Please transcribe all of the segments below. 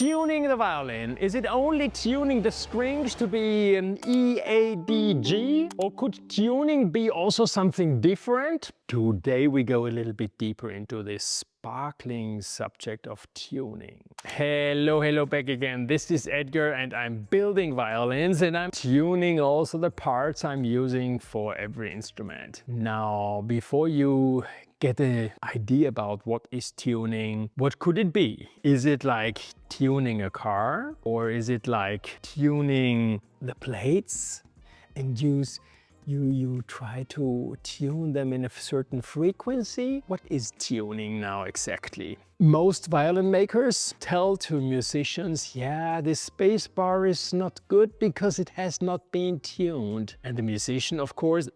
tuning the violin? Is it only tuning the strings to be an E, A, D, G? Or could tuning be also something different? Today we go a little bit deeper into this sparkling subject of tuning. Hello back again. This is Edgar and I'm building violins and I'm tuning also the parts I'm using for every instrument. Now, before you get an idea about what is tuning, what could it be? Is it like tuning a car? Or is it like tuning the plates and you try to tune them in a certain frequency? What is tuning now exactly? Most violin makers tell to musicians, yeah, this space bar is not good because it has not been tuned. And the musician, of course,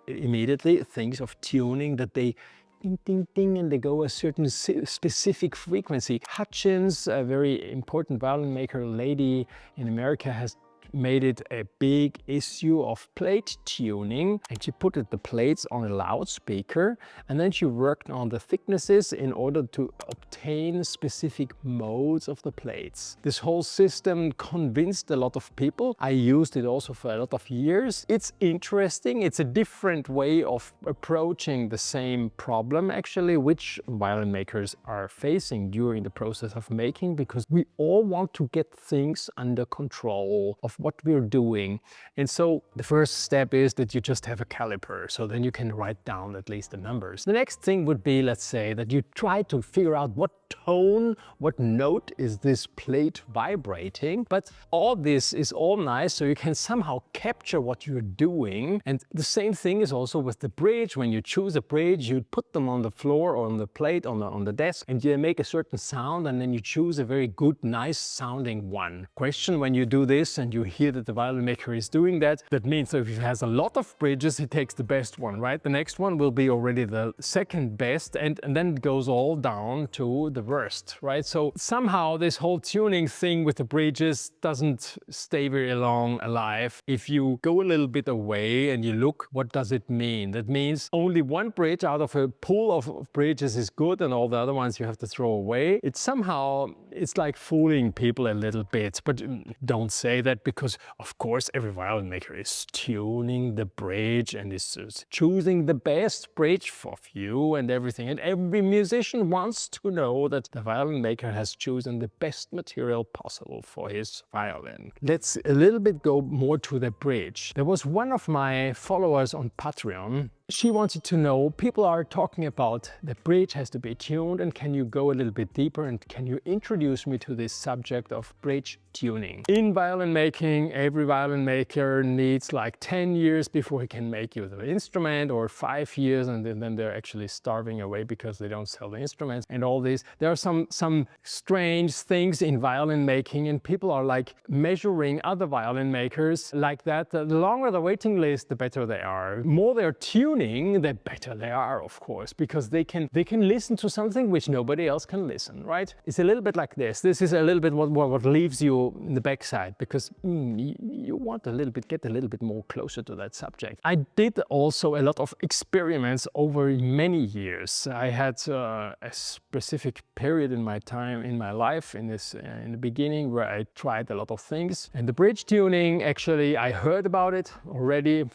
immediately thinks of tuning, that they ding, ding, ding, and they go a certain specific frequency. Hutchins, a very important violin maker lady in America, has made it a big issue of plate tuning, and she put the plates on a loudspeaker and then she worked on the thicknesses in order to obtain specific modes of the plates. This whole system convinced a lot of people. I used it also for a lot of years. It's interesting. It's a different way of approaching the same problem actually, which violin makers are facing during the process of making, because we all want to get things under control of what we're doing. And so the first step is that you just have a caliper, so then you can write down at least the numbers. The next thing would be, let's say, that you try to figure out what tone, what note is this plate vibrating. But all this is all nice, so you can somehow capture what you're doing. And the same thing is also with the bridge. When you choose a bridge, you put them on the floor or on the plate, on the desk, and you make a certain sound, and then you choose a very good, nice sounding one. Question: when you do this and you hear that the violin maker is doing that, that means that if he has a lot of bridges, he takes the best one, right? The next one will be already the second best, and then it goes all down to the worst, right? So somehow this whole tuning thing with the bridges doesn't stay very long alive. If you go a little bit away and you look, what does it mean? That means only one bridge out of a pool of bridges is good and all the other ones you have to throw away. It's like fooling people a little bit, but don't say that, because of course every violin maker is tuning the bridge and is choosing the best bridge for you and everything. And every musician wants to know that the violin maker has chosen the best material possible for his violin. Let's a little bit go more to the bridge. There was one of my followers on Patreon. She wanted to know, people are talking about the bridge has to be tuned, and can you go a little bit deeper and can you introduce me to this subject of bridge tuning? In violin making, every violin maker needs like 10 years before he can make you the instrument, or 5 years, and then they're actually starving away because they don't sell the instruments and all this. There are some strange things in violin making, and people are like measuring other violin makers like that. The longer the waiting list, the better they are. The more they're tuning, the better they are, of course, because they can listen to something which nobody else can listen, right? It's a little bit like this. This is a little bit what leaves you in the backside, because you want get a little bit more closer to that subject. I did also a lot of experiments over many years. I had a specific period in my life in the beginning where I tried a lot of things. And the bridge tuning, actually, I heard about it already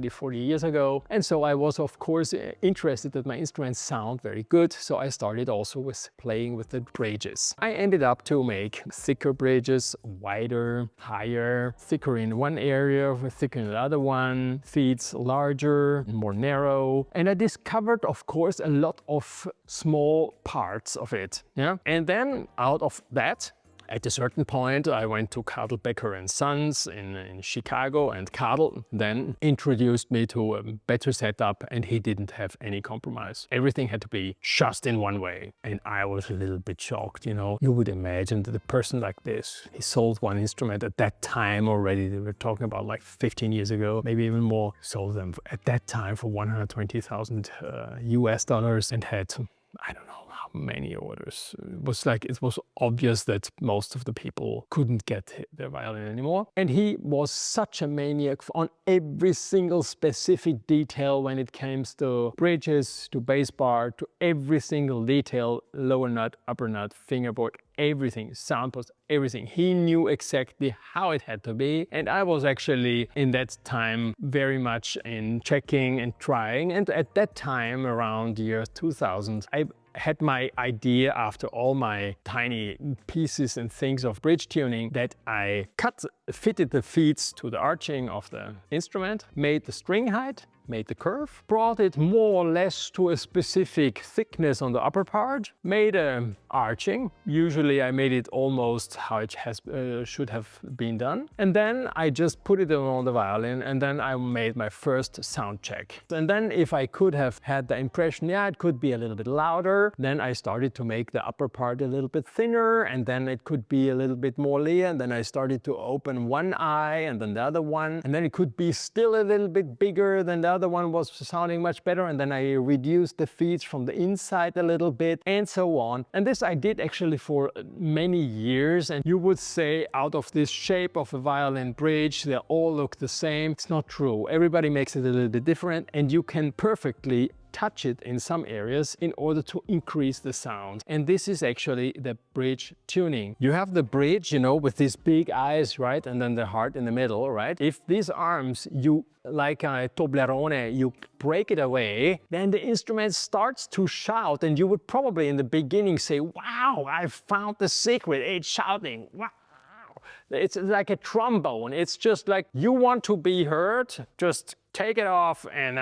40 years ago, and so I was of course interested that my instruments sound very good, so I started also with playing with the bridges. I ended up to make thicker bridges, wider, higher, thicker in one area, thicker in the other one, feet larger, more narrow, and I discovered of course a lot of small parts of it. Yeah, and then out of that, at a certain point, I went to Cadel Becker and Sons in Chicago, and Cadel then introduced me to a better setup, and he didn't have any compromise. Everything had to be just in one way, and I was a little bit shocked, you know. You would imagine that a person like this, he sold one instrument at that time already. They were talking about like 15 years ago, maybe even more. Sold them at that time for $120,000 US, and had, I don't know, many orders. It was obvious that most of the people couldn't get their violin anymore. And he was such a maniac on every single specific detail when it comes to bridges, to bass bar, to every single detail, lower nut, upper nut, fingerboard, everything, soundpost, everything. He knew exactly how it had to be. And I was actually in that time very much in checking and trying. And at that time, around year 2000, I had my idea after all my tiny pieces and things of bridge tuning that I fitted the feet to the arching of the instrument, made the string height, made the curve, brought it more or less to a specific thickness on the upper part, made a arching. Usually I made it almost how it should have been done. And then I just put it on the violin, and then I made my first sound check. And then if I could have had the impression, yeah, it could be a little bit louder, then I started to make the upper part a little bit thinner, and then it could be a little bit more clear, and then I started to open one eye and then the other one, and then it could be still a little bit bigger than the other one was sounding much better, and then I reduced the feeds from the inside a little bit, and so on. And this I did actually for many years, and you would say out of this shape of a violin bridge they all look the same. It's not true. Everybody makes it a little bit different, and you can perfectly touch it in some areas in order to increase the sound. And this is actually the bridge tuning. You have the bridge, you know, with these big eyes, right? And then the heart in the middle, right? If these arms, you like a Toblerone, you break it away, then the instrument starts to shout, and you would probably in the beginning say, wow, I found the secret, it's shouting, wow. It's like a trombone. It's just like you want to be heard, just take it off and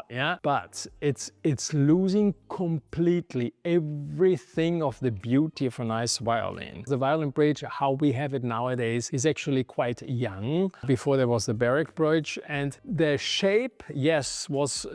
yeah. But it's losing completely everything of the beauty of a nice violin. The violin bridge, how we have it nowadays, is actually quite young. Before there was the barrack bridge, and the shape, yes, was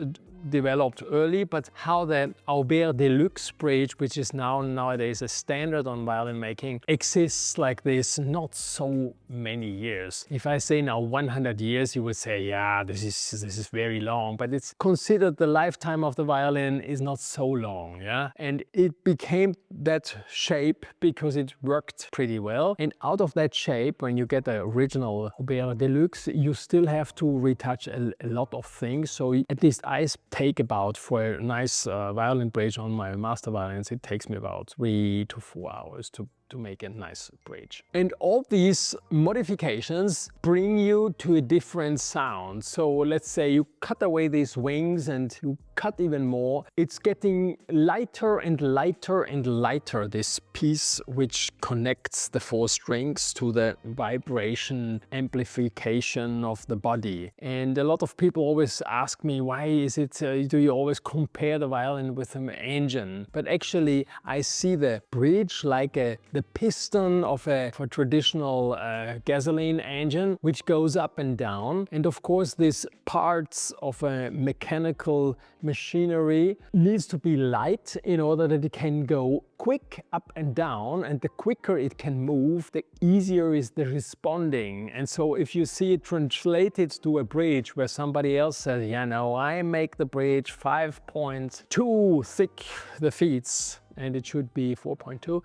developed early, but how the Aubert Deluxe bridge, which is nowadays a standard on violin making, exists like this not so many years. If I say now 100 years, you would say, yeah, this is very long, but it's considered the lifetime of the violin is not so long, yeah? And it became that shape because it worked pretty well. And out of that shape, when you get the original Aubert Deluxe, you still have to retouch a lot of things. So at least I take about, for a nice violin bridge on my master violins, it takes me about 3 to 4 hours to make a nice bridge. And all these modifications bring you to a different sound. So let's say you cut away these wings and you cut even more. It's getting lighter and lighter and lighter, this piece which connects the 4 strings to the vibration amplification of the body. And a lot of people always ask me, why is it, do you always compare the violin with an engine? But actually I see the bridge like the piston of a traditional gasoline engine, which goes up and down. And of course these parts of a mechanical machinery needs to be light in order that it can go quick up and down, and the quicker it can move, the easier is the responding. And so if you see it translated to a bridge where somebody else says, yeah, no, I make the bridge 5.2 thick, the feet, and it should be 4.2,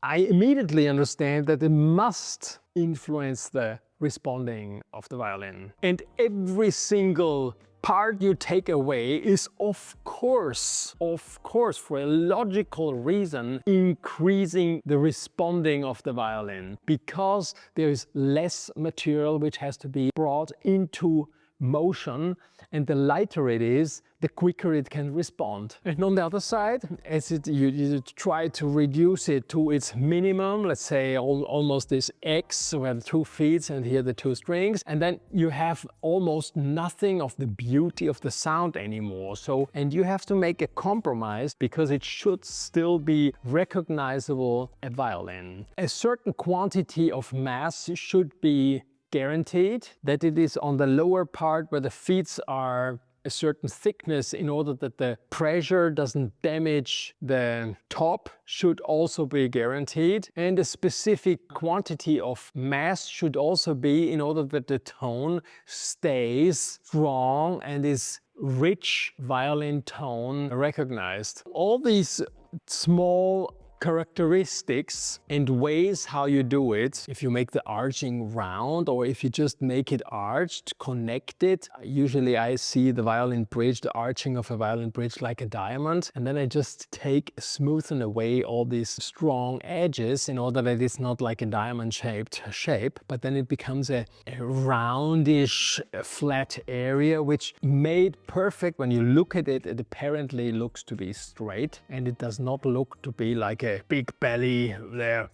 I immediately understand that it must influence the responding of the violin. And every single part you take away is of course, for a logical reason, increasing the responding of the violin, because there is less material which has to be brought into motion, and the lighter it is, the quicker it can respond. And on the other side, as you try to reduce it to its minimum, let's say almost this X, where the 2 feet and here the 2 strings, and then you have almost nothing of the beauty of the sound anymore. So, and you have to make a compromise because it should still be recognizable a violin. A certain quantity of mass should be guaranteed, that it is on the lower part where the feet are a certain thickness in order that the pressure doesn't damage the top should also be guaranteed, and a specific quantity of mass should also be in order that the tone stays strong and is rich violin tone recognized. All these small characteristics and ways how you do it, if you make the arching round or if you just make it arched, connected. Usually I see the violin bridge, the arching of a violin bridge like a diamond, and then I just smoothen away all these strong edges in order that it's not like a diamond shaped shape, but then it becomes a roundish flat area, which made perfect. When you look at it, it apparently looks to be straight, and it does not look to be like a big belly there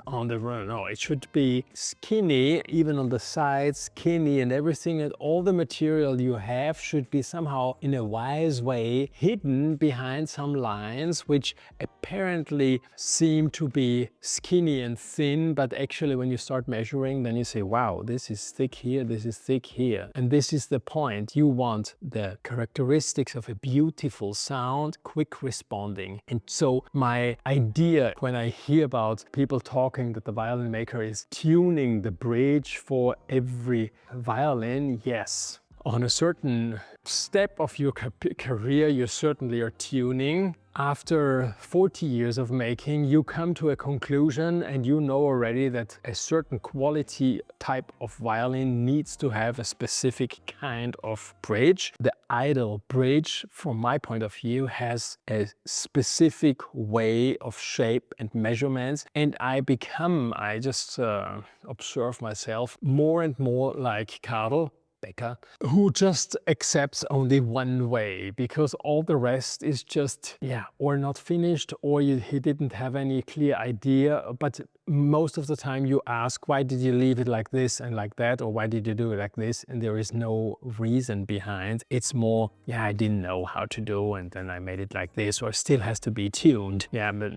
on the run. No, it should be skinny, even on the sides, skinny, and everything, and all the material you have should be somehow in a wise way hidden behind some lines which apparently seem to be skinny and thin, but actually when you start measuring, then you say, wow, this is thick here, this is thick here. And this is the point. You want the characteristics of a beautiful sound, quick responding. And so my idea when I hear about people talking that the violin maker is tuning the bridge for every violin, yes. On a certain step of your career, you certainly are tuning. After 40 years of making, you come to a conclusion and you know already that a certain quality type of violin needs to have a specific kind of bridge. The idle bridge, from my point of view, has a specific way of shape and measurements, and I just observe myself more and more like Karl, who just accepts only one way, because all the rest is just, or not finished, or he didn't have any clear idea. But most of the time you ask, why did you leave it like this and like that, or why did you do it like this? And there is no reason behind. It's more, I didn't know how to do, and then I made it like this, or still has to be tuned. But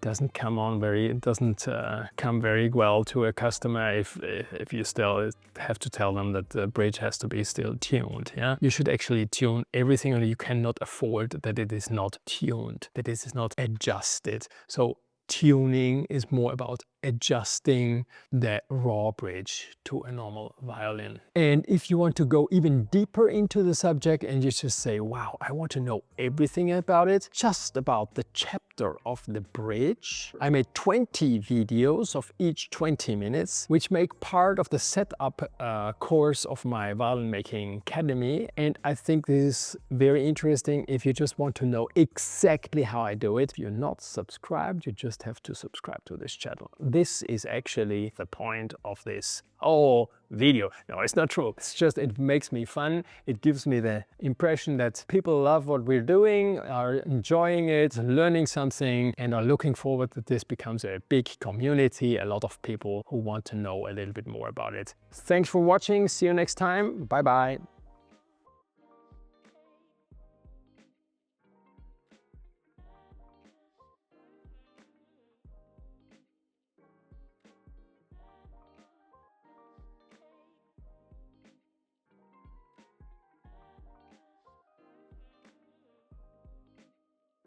doesn't come very well to a customer if you still have to tell them that the bridge has to be still tuned. You should actually tune everything, and you cannot afford that it is not tuned, that it is not adjusted. So tuning is more about adjusting the raw bridge to a normal violin. And if you want to go even deeper into the subject and you just say, wow, I want to know everything about it, just about the chapter of the bridge, I made 20 videos of each 20 minutes, which make part of the setup course of my violin making academy. And I think this is very interesting if you just want to know exactly how I do it. If you're not subscribed, you just have to subscribe to this channel. This is actually the point of this whole video. No, it's not true. It's just, it makes me fun. It gives me the impression that people love what we're doing, are enjoying it, learning something, and are looking forward that this becomes a big community, a lot of people who want to know a little bit more about it. Thanks for watching. See you next time. Bye bye.